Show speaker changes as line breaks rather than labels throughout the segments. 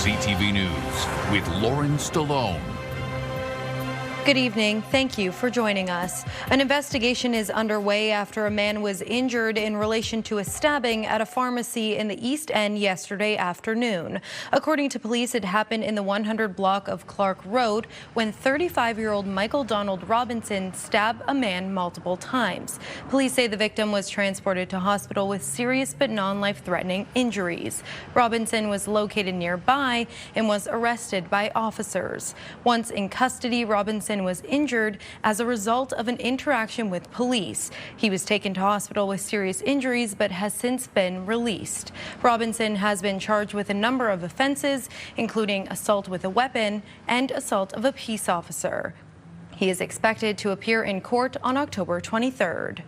CTV News with Lauren Stallone.
Good evening. Thank you for joining us. An investigation is underway after a man was injured in relation to a stabbing at a pharmacy in the East End yesterday afternoon. According to police, it happened in the 100 block of Clark Road when 35-year-old Michael Donald Robinson stabbed a man multiple times. Police say the victim was transported to hospital with serious but non-life-threatening injuries. Robinson was located nearby and was arrested by officers. Once in custody, Robinson was injured as a result of an interaction with police. He was taken to hospital with serious injuries but has since been released. Robinson has been charged with a number of offenses, including assault with a weapon and assault of a peace officer. He is expected to appear in court on October 23rd.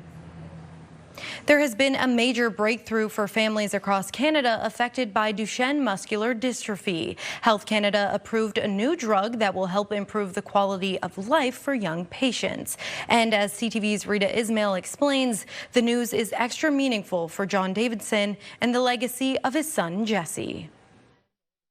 There has been a major breakthrough for families across Canada affected by Duchenne muscular dystrophy. Health Canada approved a new drug that will help improve the quality of life for young patients. And as CTV's Rita Ismail explains, the news is extra meaningful for John Davidson and the legacy of his son, Jesse.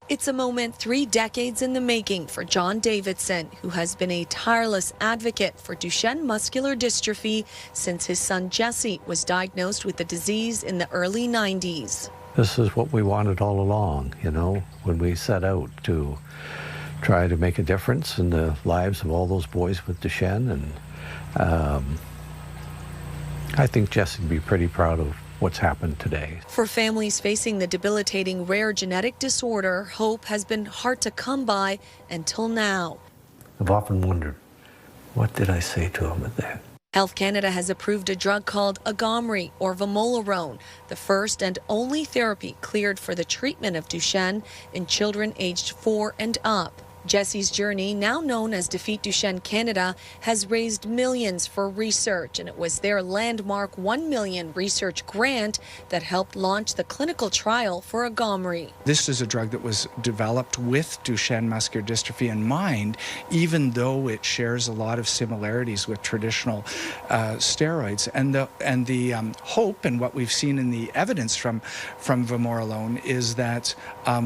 It's a moment 3 decades in the making for John Davidson, who has been a tireless advocate for Duchenne muscular dystrophy since his son Jesse was diagnosed with the disease in the early 90s.
This is what we wanted all along, you know, when we set out to try to make a difference in the lives of all those boys with Duchenne. And I think Jesse would be pretty proud of what's happened today.
For families facing the debilitating rare genetic disorder, hope has been hard to come by until now.
I've often wondered, what did I say to him at that?
Health Canada has approved a drug called Agamree or vamorolone, the first and only therapy cleared for the treatment of Duchenne in children aged 4 and up. Jesse's journey, now known as Defeat Duchenne Canada, has raised millions for research, and it was their landmark $1 million research grant that helped launch the clinical trial for Agamree.
This is a drug that was developed with Duchenne muscular dystrophy in mind, even though it shares a lot of similarities with traditional steroids. And the hope, and what we've seen in the evidence from vamorolone, is that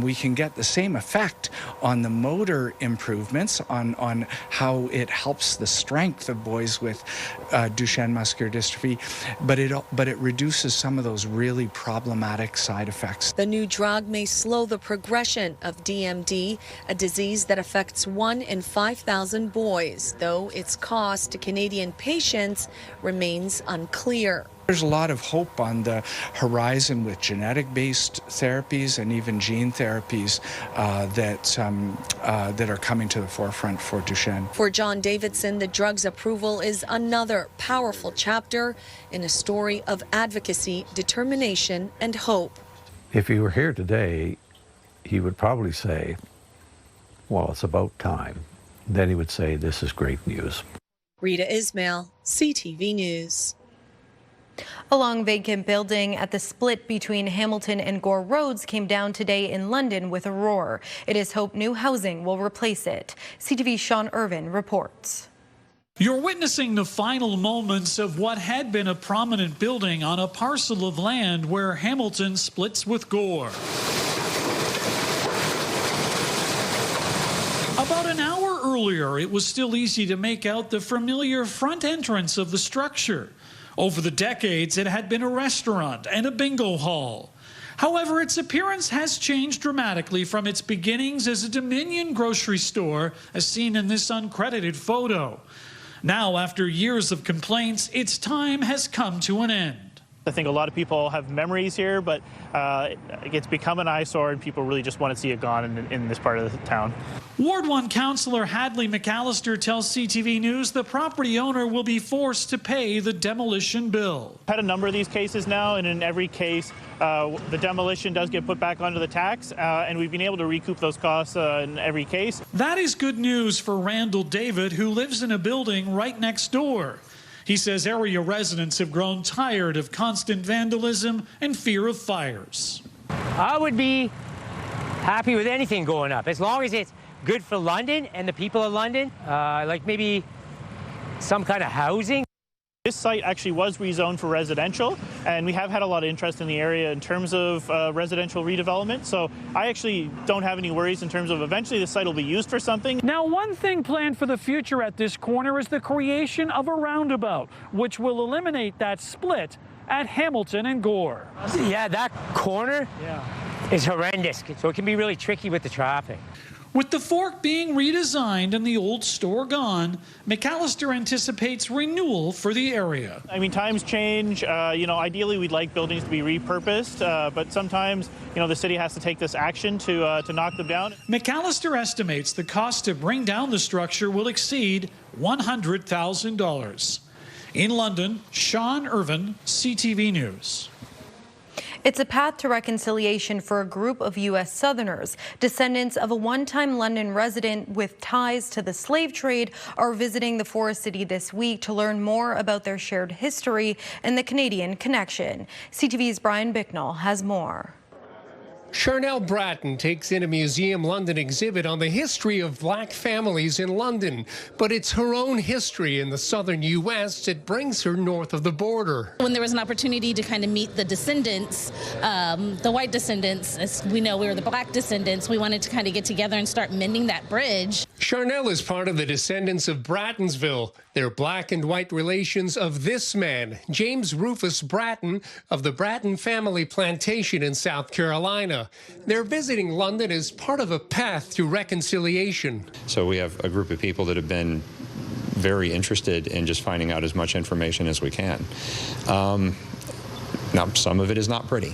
we can get the same effect on the motor improvements, on how it helps the strength of boys with Duchenne muscular dystrophy, but it reduces some of those really problematic side effects.
The new drug may slow the progression of DMD, a disease that affects 1 in 5,000 boys, though its cost to Canadian patients remains unclear.
There's a lot of hope on the horizon with genetic-based therapies and even gene therapies that are coming to the forefront for Duchenne.
For John Davidson, the drug's approval is another powerful chapter in a story of advocacy, determination, and hope.
If he were here today, he would probably say, well, it's about time. Then he would say, this is great news.
Rita Ismail, CTV News.
A long vacant building at the split between Hamilton and Gore Roads came down today in London with a roar. It is hoped new housing will replace it. CTV's Sean Irvin reports.
You're witnessing the final moments of what had been a prominent building on a parcel of land where Hamilton splits with Gore. About an hour earlier, it was still easy to make out the familiar front entrance of the structure. Over the decades, it had been a restaurant and a bingo hall. However, its appearance has changed dramatically from its beginnings as a Dominion grocery store, as seen in this uncredited photo. Now, after years of complaints, its time has come to an end.
I think a lot of people have memories here, but it's become an eyesore and people really just want to see it gone in this part of the town.
Ward 1 Councillor Hadley McAllister tells CTV News the property owner will be forced to pay the demolition bill.
I've had a number of these cases now, and in every case, the demolition does get put back onto the tax, and we've been able to recoup those costs in every case.
That is good news for Randall David, who lives in a building right next door. He says area residents have grown tired of constant vandalism and fear of fires.
I would be happy with anything going up, as long as it's good for London and the people of London, like maybe some kind of housing.
This site actually was rezoned for residential, and we have had a lot of interest in the area in terms of residential redevelopment. So I actually don't have any worries in terms of eventually the site will be used for something.
Now, one thing planned for the future at this corner is the creation of a roundabout, which will eliminate that split at Hamilton and Gore.
Yeah, that corner is horrendous, so it can be really tricky with the traffic.
With the fork being redesigned and the old store gone, McAllister anticipates renewal for the area.
I mean, times change. Ideally, we'd like buildings to be repurposed, but sometimes, the city has to take this action to knock them down.
McAllister estimates the cost to bring down the structure will exceed $100,000. In London, Sean Irvin, CTV News.
It's a path to reconciliation for a group of U.S. Southerners. Descendants of a one-time London resident with ties to the slave trade are visiting the Forest City this week to learn more about their shared history and the Canadian connection. CTV's Brian Bicknell has more.
Charnel Bratton takes in a Museum London exhibit on the history of black families in London, but it's her own history in the southern U.S. that brings her north of the border.
When there was an opportunity to kind of meet the descendants, the white descendants, as we know we were the black descendants, we wanted to kind of get together and start mending that bridge.
Charnel is part of the descendants of Brattonsville. They're black and white relations of this man, James Rufus Bratton, of the Bratton family plantation in South Carolina. They're visiting London as part of a path to reconciliation.
So we have a group of people that have been very interested in just finding out as much information as we can. Now, some of it is not pretty.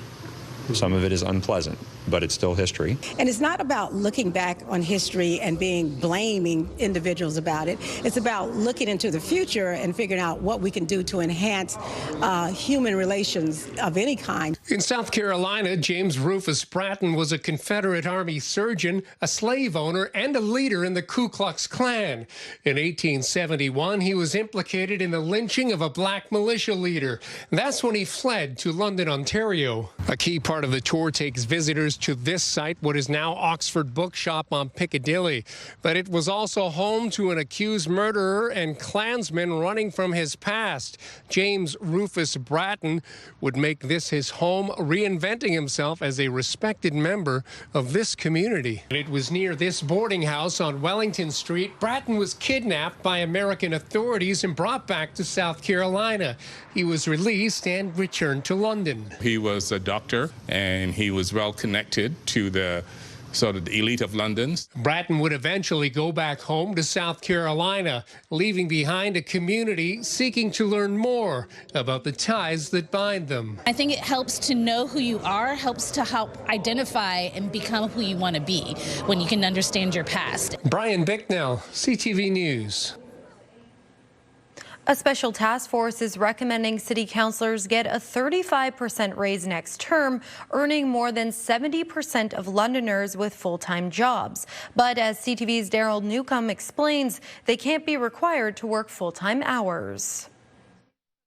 Some of it is unpleasant, but it's still history.
And it's not about looking back on history and blaming individuals about it. It's about looking into the future and figuring out what we can do to enhance human relations of any kind.
In South Carolina, James Rufus Bratton was a Confederate Army surgeon, a slave owner, and a leader in the Ku Klux Klan. In 1871, he was implicated in the lynching of a black militia leader. That's when he fled to London, Ontario. A key part of the tour takes visitors to this site, what is now Oxford Bookshop on Piccadilly. But it was also home to an accused murderer and Klansman running from his past. James Rufus Bratton would make this his home, reinventing himself as a respected member of this community. It was near this boarding house on Wellington Street. Bratton was kidnapped by American authorities and brought back to South Carolina. He was released and returned to London.
He was a doctor, and he was well connected to the sort of the elite of London.
Bratton would eventually go back home to South Carolina, leaving behind a community seeking to learn more about the ties that bind them.
I think it helps to know who you are, helps to help identify and become who you want to be when you can understand your past.
Brian Bicknell, CTV News.
A special task force is recommending city councillors get a 35% raise next term, earning more than 70% of Londoners with full-time jobs. But as CTV's Daryl Newcomb explains, they can't be required to work full-time hours.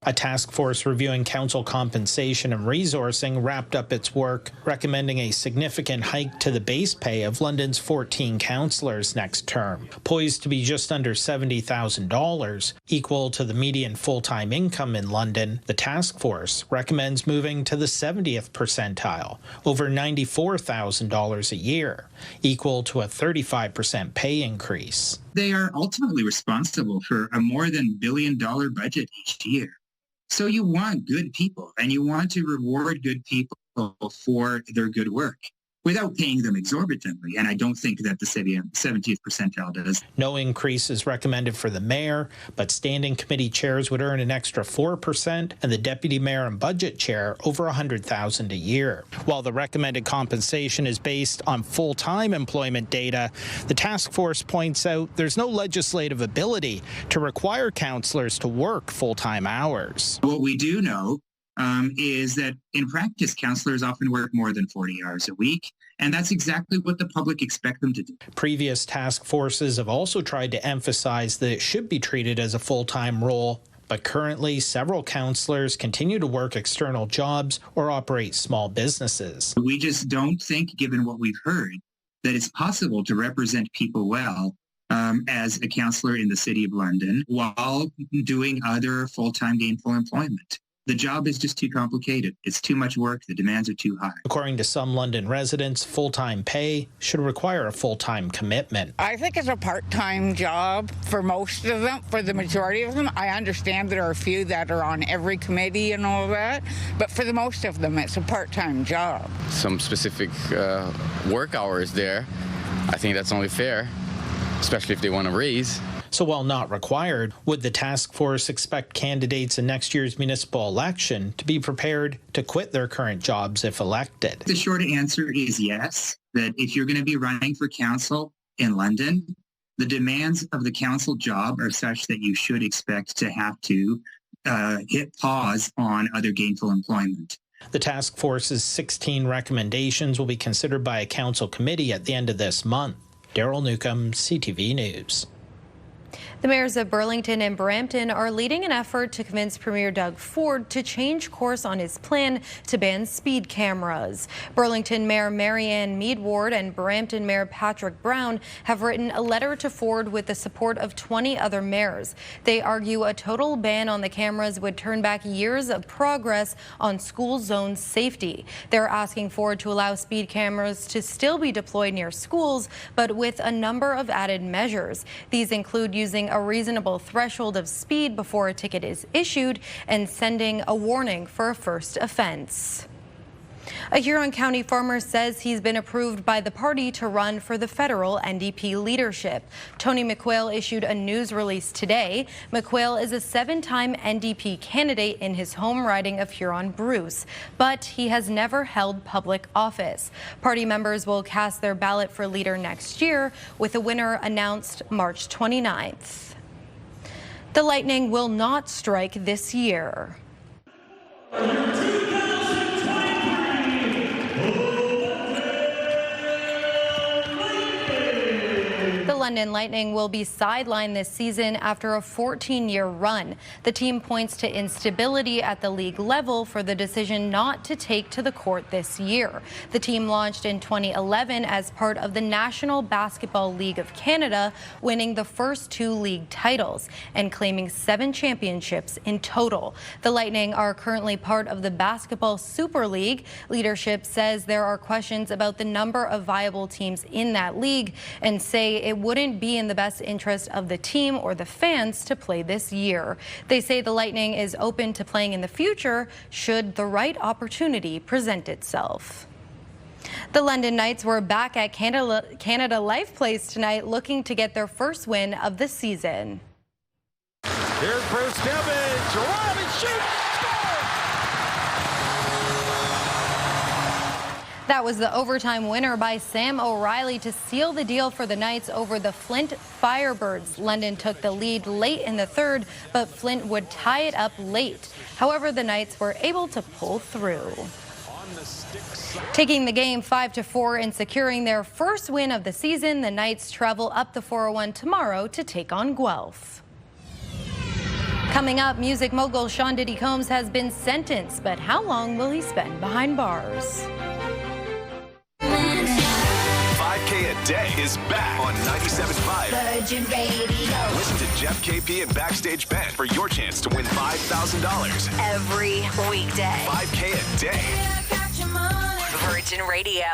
A task force reviewing council compensation and resourcing wrapped up its work, recommending a significant hike to the base pay of London's 14 councillors next term, poised to be just under $70,000, equal to the median full-time income in London. The task force recommends moving to the 70th percentile, over $94,000 a year, equal to a 35% pay increase.
They are ultimately responsible for a more than $1 billion budget each year. So you want good people, and you want to reward good people for their good work without paying them exorbitantly. And I don't think that the 70th percentile does.
No increase is recommended for the mayor, but standing committee chairs would earn an extra 4%, and the deputy mayor and budget chair over $100,000 a year. While the recommended compensation is based on full-time employment data, the task force points out there's no legislative ability to require councillors to work full-time hours.
What we do know is that in practice, councillors often work more than 40 hours a week, and that's exactly what the public expect them to do.
Previous task forces have also tried to emphasize that it should be treated as a full-time role, but currently several councillors continue to work external jobs or operate small businesses.
We just don't think, given what we've heard, that it's possible to represent people well as a councillor in the City of London while doing other full-time gainful employment. The job is just too complicated. It's too much work. The demands are too high.
According to some London residents, full-time pay should require a full-time commitment.
I think it's a part-time job for most of them, for the majority of them. I understand there are a few that are on every committee and all that, but for the most of them, it's a part-time job.
Some specific work hours there. I think that's only fair, especially if they want to raise.
So while not required, would the task force expect candidates in next year's municipal election to be prepared to quit their current jobs if elected?
The short answer is yes, that if you're going to be running for council in London, the demands of the council job are such that you should expect to have to hit pause on other gainful employment.
The task force's 16 recommendations will be considered by a council committee at the end of this month. Daryl Newcomb, CTV News.
The mayors of Burlington and Brampton are leading an effort to convince Premier Doug Ford to change course on his plan to ban speed cameras. Burlington Mayor Marianne Mead-Ward and Brampton Mayor Patrick Brown have written a letter to Ford with the support of 20 other mayors. They argue a total ban on the cameras would turn back years of progress on school zone safety. They're asking Ford to allow speed cameras to still be deployed near schools, but with a number of added measures. These include using a reasonable threshold of speed before a ticket is issued and sending a warning for a first offense. A Huron County farmer says he's been approved by the party to run for the federal NDP leadership. Tony McQuail issued a news release today. McQuail is a 7-time NDP candidate in his home riding of Huron-Bruce, but he has never held public office. Party members will cast their ballot for leader next year, with a winner announced March 29th. The lightning will not strike this year. The London Lightning will be sidelined this season after a 14-year run. The team points to instability at the league level for the decision not to take to the court this year. The team launched in 2011 as part of the National Basketball League of Canada, winning the first 2 league titles and claiming 7 championships in total. The Lightning are currently part of the Basketball Super League. Leadership says there are questions about the number of viable teams in that league and say it wouldn't be in the best interest of the team or the fans to play this year. They say the Lightning is open to playing in the future should the right opportunity present itself. The London Knights were back at Canada Life Place tonight, looking to get their first win of the season.
Here's Bruce Gibbons. Riley shoots.
That was the overtime winner by Sam O'Reilly to seal the deal for the Knights over the Flint Firebirds. London took the lead late in the third, but Flint would tie it up late. However, the Knights were able to pull through, taking the game 5-4 and securing their first win of the season. The Knights travel up the 401 tomorrow to take on Guelph. Coming up, music mogul Sean Diddy Combs has been sentenced, but how long will he spend behind bars?
5K a day is back on 97.5 Virgin Radio. Listen to Jeff, KP, and Backstage Ben for your chance to win $5,000
every weekday.
5K a day.
Virgin Radio.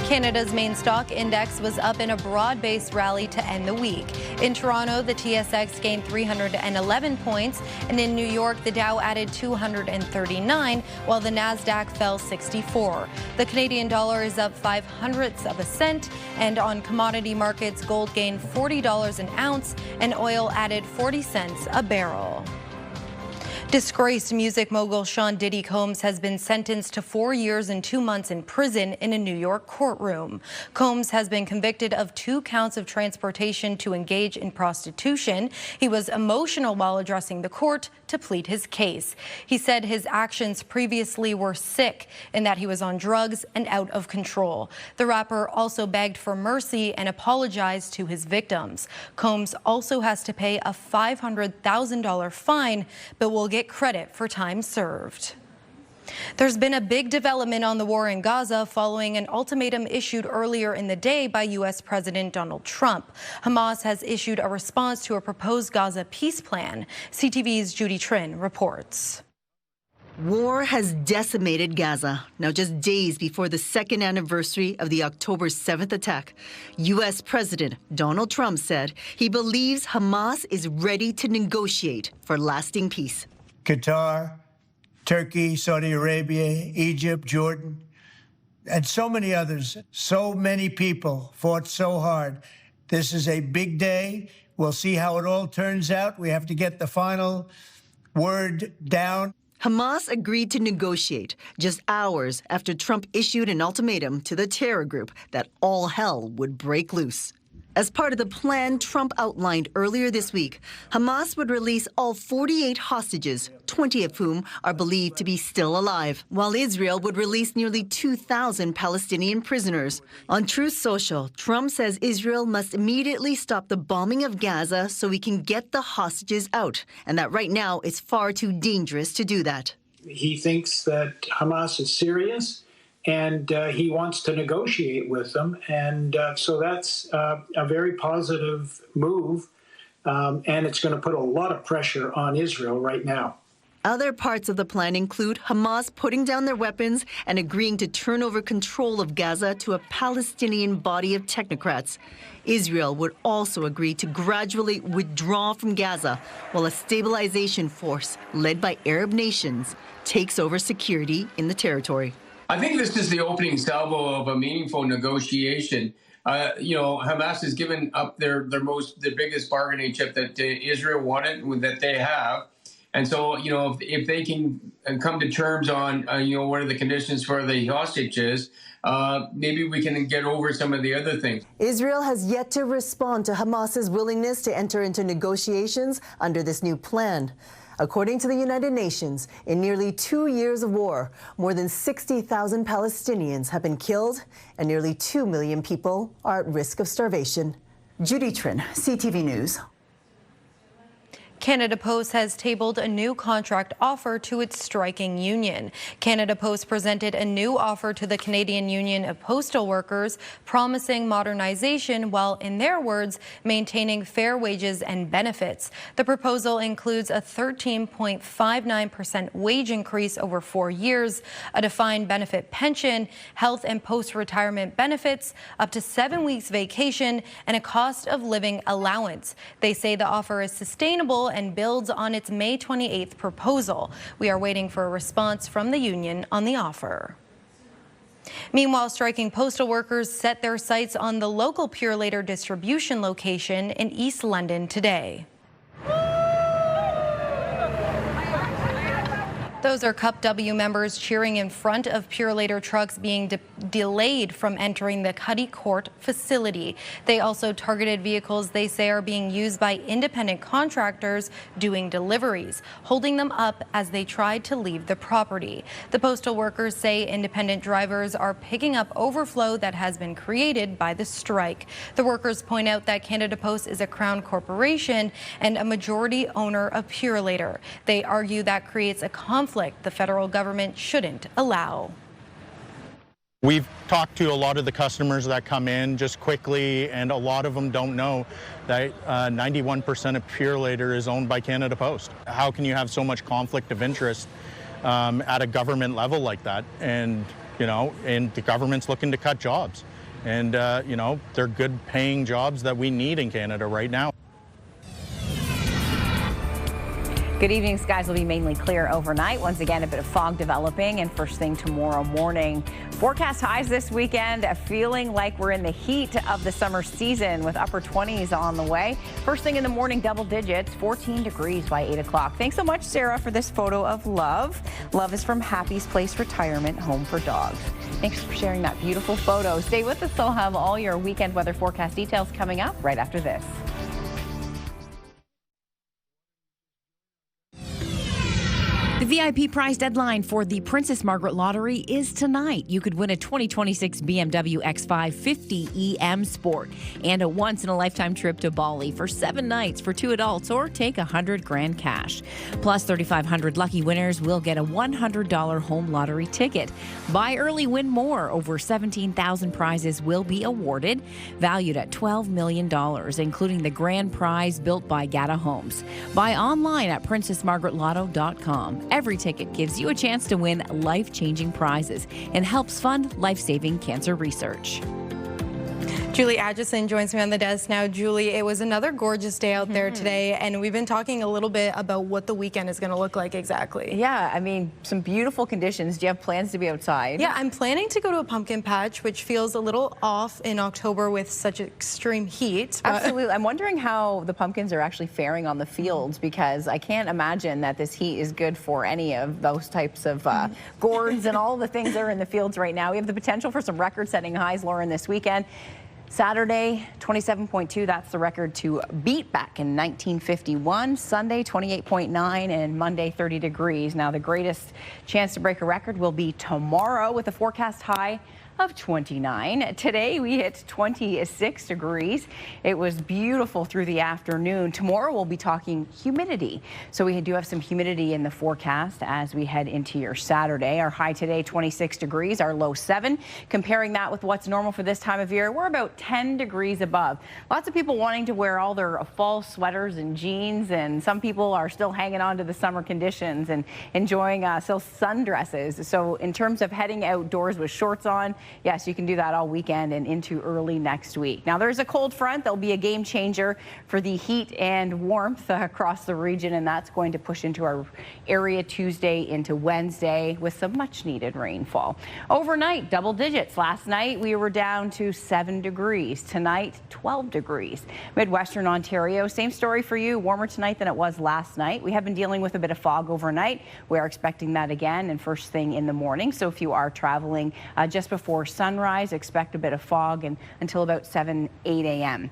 Canada's main stock index was up in a broad-based rally to end the week. In Toronto, the TSX gained 311 points, and in New York, the Dow added 239, while the Nasdaq fell 64. The Canadian dollar is up 0.05 cents, and on commodity markets, gold gained $40 an ounce, and oil added 40 cents a barrel. Disgraced music mogul Sean Diddy Combs has been sentenced to 4 years and 2 months in prison in a New York courtroom. Combs has been convicted of 2 counts of transportation to engage in prostitution. He was emotional while addressing the court to plead his case. He said his actions previously were sick and that he was on drugs and out of control. The rapper also begged for mercy and apologized to his victims. Combs also has to pay a $500,000 fine, but will get credit for time served. There's been a big development on the war in Gaza following an ultimatum issued earlier in the day by U.S. President Donald Trump. Hamas has issued a response to a proposed Gaza peace plan. CTV's Judy Trin reports.
War has decimated Gaza. Now, just days before the second anniversary of the October 7th attack, U.S. President Donald Trump said he believes Hamas is ready to negotiate for lasting peace.
Qatar, Turkey, Saudi Arabia, Egypt, Jordan, and so many others. So many people fought so hard. This is a big day. We'll see how it all turns out. We have to get the final word down.
Hamas agreed to negotiate just hours after Trump issued an ultimatum to the terror group that all hell would break loose. As part of the plan Trump outlined earlier this week, Hamas would release all 48 hostages, 20 of whom are believed to be still alive, while Israel would release nearly 2,000 Palestinian prisoners. On Truth Social, Trump says Israel must immediately stop the bombing of Gaza so we can get the hostages out, and that right now it's far too dangerous to do that.
He thinks that Hamas is serious, and he wants to negotiate with them. And so that's a very positive move, and it's going to put a lot of pressure on Israel right now.
Other parts of the plan include Hamas putting down their weapons and agreeing to turn over control of Gaza to a Palestinian body of technocrats. Israel would also agree to gradually withdraw from Gaza while a stabilization force led by Arab nations takes over security in the territory.
I think this is the opening salvo of a meaningful negotiation. Hamas has given up their biggest bargaining chip that Israel wanted, that they have. And so, if they can come to terms on, what are the conditions for the hostages, maybe we can get over some of the other things.
Israel has yet to respond to Hamas's willingness to enter into negotiations under this new plan. According to the United Nations, in nearly 2 years of war, more than 60,000 Palestinians have been killed and nearly 2 million people are at risk of starvation. Judy Trin, CTV News.
Canada Post has tabled a new contract offer to its striking union. Canada Post presented a new offer to the Canadian Union of Postal Workers, promising modernization while, in their words, maintaining fair wages and benefits. The proposal includes a 13.59% wage increase over 4 years, a defined benefit pension, health and post-retirement benefits, up to 7 weeks vacation, and a cost of living allowance. They say the offer is sustainable and builds on its May 28th proposal. We are waiting for a response from the union on the offer. Meanwhile, striking postal workers set their sights on the local Pure Later distribution location in East London today. Those are Cup W members cheering in front of Pure Later trucks being delayed from entering the Cuddy Court facility. They also targeted vehicles they say are being used by independent contractors doing deliveries, holding them up as they tried to leave the property. The postal workers say independent drivers are picking up overflow that has been created by the strike. The workers point out that Canada Post is a Crown corporation and a majority owner of Pure Later. They argue that creates a conflict the federal government shouldn't allow.
We've talked to a lot of the customers that come in just quickly, and a lot of them don't know that 91% of Pure Later is owned by Canada Post. How can you have so much conflict of interest at a government level like that? And, and the government's looking to cut jobs. And, they're good paying jobs that we need in Canada right now.
Good evening. Skies will be mainly clear overnight. Once again, a bit of fog developing, and first thing tomorrow morning. Forecast highs this weekend, feeling like we're in the heat of the summer season with upper 20s on the way. First thing in the morning, double digits, 14 degrees by 8 o'clock. Thanks so much, Sarah, for this photo of Love. Love is from Happy's Place Retirement Home for Dogs. Thanks for sharing that beautiful photo. Stay with us. They'll have all your weekend weather forecast details coming up right after this.
The VIP prize deadline for the Princess Margaret Lottery is tonight. You could win a 2026 BMW X5 50EM Sport and a once-in-a-lifetime trip to Bali for 7 nights for 2 adults, or take $100,000 cash. Plus, 3,500 lucky winners will get a $100 home lottery ticket. Buy early, win more. Over 17,000 prizes will be awarded, valued at $12 million, including the grand prize built by Gata Homes. Buy online at princessmargaretlotto.com. Every ticket gives you a chance to win life-changing prizes and helps fund life-saving cancer research.
Julie Addison joins me on the desk now. Julie, it was another gorgeous day out there today, and we've been talking a little bit about what the weekend is going to look like exactly.
Yeah, I mean, some beautiful conditions. Do you have plans to be outside?
Yeah, I'm planning to go to a pumpkin patch, which feels a little off in October with such extreme heat.
Absolutely. I'm wondering how the pumpkins are actually faring on the fields, because I can't imagine that this heat is good for any of those types of gourds and all the things that are in the fields right now. We have the potential for some record-setting highs, Lauren, this weekend. Saturday, 27.2, that's the record to beat back in 1951. Sunday, 28.9, and Monday, 30 degrees. Now, the greatest chance to break a record will be tomorrow with a forecast high of 29. Today we hit 26 degrees. It was beautiful through the afternoon. Tomorrow we'll be talking humidity. So we do have some humidity in the forecast as we head into your Saturday. Our high today, 26 degrees, our low 7. Comparing that with what's normal for this time of year, we're about 10 degrees above. Lots of people wanting to wear all their fall sweaters and jeans, and some people are still hanging on to the summer conditions and enjoying still sundresses. So in terms of heading outdoors with shorts on, yes, you can do that all weekend and into early next week. Now, there's a cold front. There'll be a game changer for the heat and warmth across the region, and that's going to push into our area Tuesday into Wednesday with some much-needed rainfall. Overnight, double digits. Last night, we were down to 7 degrees. Tonight, 12 degrees. Midwestern Ontario, same story for you. Warmer tonight than it was last night. We have been dealing with a bit of fog overnight. We are expecting that again and first thing in the morning. So if you are traveling just before sunrise, expect a bit of fog and until about 7, 8 a.m.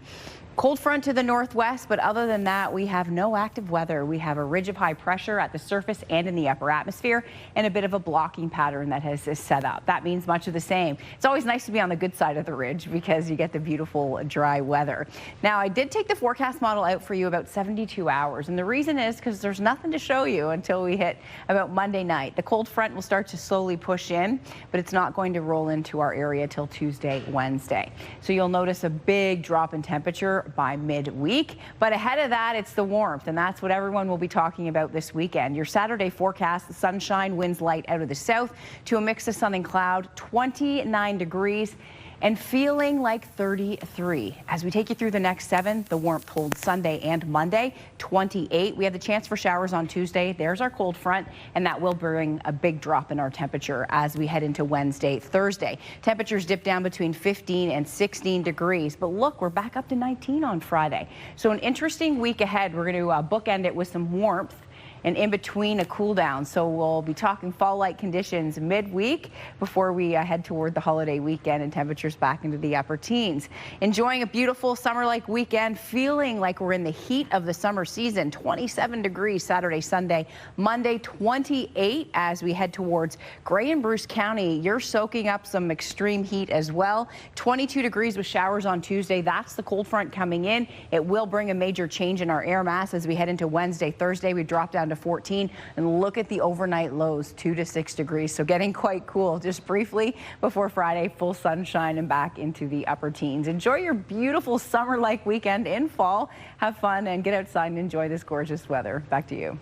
Cold front to the northwest, but other than that, we have no active weather. We have a ridge of high pressure at the surface and in the upper atmosphere, and a bit of a blocking pattern that has set up. That means much of the same. It's always nice to be on the good side of the ridge because you get the beautiful dry weather. Now, I did take the forecast model out for you about 72 hours, and the reason is because there's nothing to show you until we hit about Monday night. The cold front will start to slowly push in, but it's not going to roll into our area till Tuesday, Wednesday. So you'll notice a big drop in temperature by midweek, but ahead of that, it's the warmth, and that's what everyone will be talking about this weekend. Your Saturday forecast, the sunshine, winds light out of the south to a mix of sun and cloud, 29 degrees and feeling like 33. As we take you through the next 7, the warmth holds Sunday and Monday, 28. We have the chance for showers on Tuesday. There's our cold front, and that will bring a big drop in our temperature as we head into Wednesday, Thursday. Temperatures dip down between 15 and 16 degrees, but look, we're back up to 19 on Friday. So an interesting week ahead. We're going to bookend it with some warmth and in between a cool down. So we'll be talking fall-like conditions midweek before we head toward the holiday weekend and temperatures back into the upper teens. Enjoying a beautiful summer-like weekend, feeling like we're in the heat of the summer season. 27 degrees Saturday, Sunday, Monday 28 as we head towards Grey and Bruce County. You're soaking up some extreme heat as well. 22 degrees with showers on Tuesday. That's the cold front coming in. It will bring a major change in our air mass as we head into Wednesday, Thursday. We drop down to 14, and look at the overnight lows, 2 to 6 degrees. So getting quite cool just briefly before Friday, full sunshine and back into the upper teens. Enjoy your beautiful summer-like weekend in fall. Have fun and get outside and enjoy this gorgeous weather. Back to you.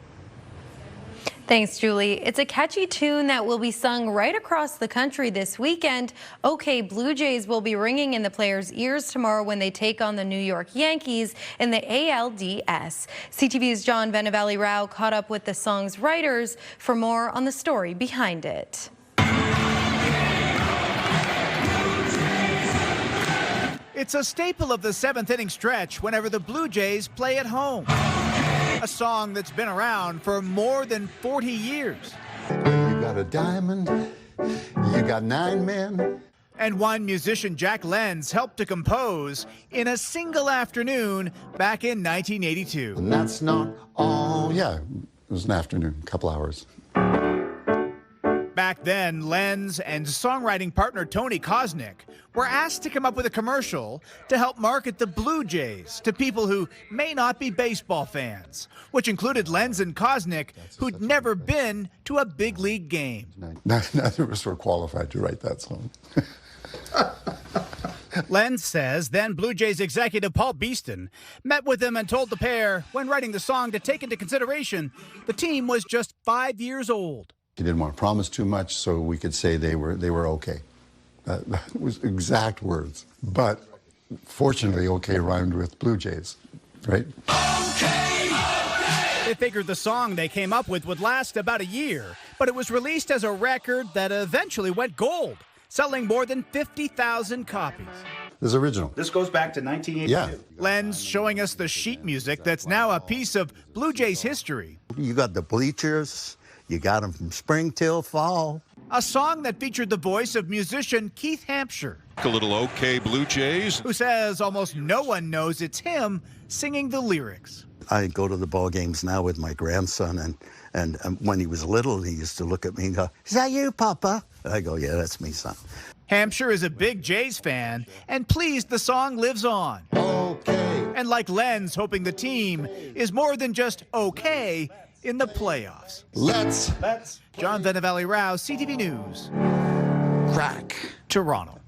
Thanks, Julie. It's a catchy tune that will be sung right across the country this weekend. OK Blue Jays will be ringing in the players' ears tomorrow when they take on the New York Yankees in the ALDS. CTV's John Venevali-Rao caught up with the song's writers for more on the story behind it.
It's a staple of the 7th inning stretch whenever the Blue Jays play at home. A song that's been around for more than 40 years.
You got a diamond, you got 9 men.
And one musician, Jack Lenz, helped to compose in a single afternoon back in 1982.
And that's not all, yeah, it was an afternoon, a couple hours.
Back then, Lenz and songwriting partner Tony Kosnick were asked to come up with a commercial to help market the Blue Jays to people who may not be baseball fans, which included Lenz and Kosnick, who'd never been to a big league game.
Neither of us were qualified to write that song.
Lenz says then Blue Jays executive Paul Beeston met with him and told the pair, when writing the song, to take into consideration the team was just 5 years old.
He didn't want to promise too much, so we could say they were okay. That was exact words. But fortunately, okay rhymed with Blue Jays, right?
They figured the song they came up with would last about a year, but it was released as a record that eventually went gold, selling more than 50,000 copies.
This is original.
This goes back to 1982.
Yeah.
Lenz showing us the sheet music that's now a piece of Blue Jays history.
You got the bleachers, you got them from spring till fall.
A song that featured the voice of musician Keith Hampshire.
A little okay Blue Jays.
Who says almost no one knows it's him singing the lyrics.
I go to the ball games now with my grandson, and when he was little, he used to look at me and go, "Is that you, Papa?" I go, "Yeah, that's me, son."
Hampshire is a big Jays fan and pleased the song lives on.
Okay.
And like Lenz, hoping the team is more than just okay in the playoffs.
Let's.
John Venevalley Rao, CTV News.
Crack.
Toronto.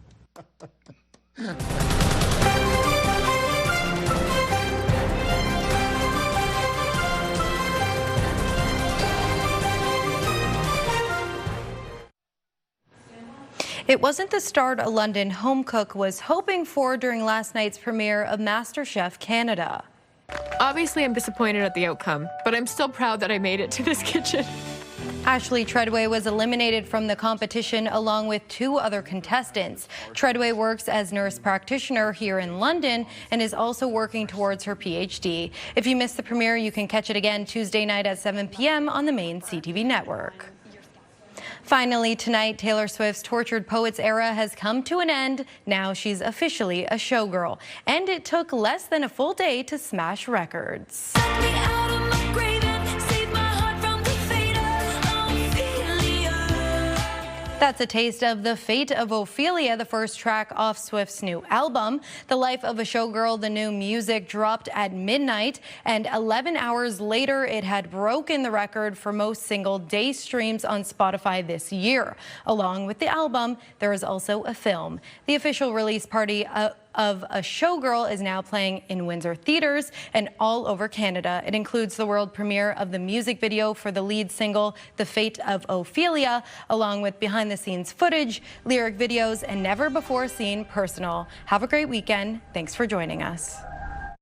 It wasn't the start a London home cook was hoping for during last night's premiere of MasterChef Canada.
Obviously, I'm disappointed at the outcome, but I'm still proud that I made it to this kitchen.
Ashley Treadway was eliminated from the competition along with 2 other contestants. Treadway works as nurse practitioner here in London and is also working towards her PhD. If you missed the premiere, you can catch it again Tuesday night at 7 p.m. on the main CTV network. Finally, tonight, Taylor Swift's Tortured Poets era has come to an end. Now she's officially a showgirl. And it took less than a full day to smash records. That's a taste of The Fate of Ophelia, the first track off Swift's new album. The Life of a Showgirl, the new music, dropped at midnight, and 11 hours later, it had broken the record for most single-day streams on Spotify this year. Along with the album, there is also a film. The official release party of A Showgirl is now playing in Windsor theaters and all over Canada. It includes the world premiere of the music video for the lead single, The Fate of Ophelia, along with behind-the-scenes footage, lyric videos, and never-before-seen personal. Have a great weekend. Thanks for joining us.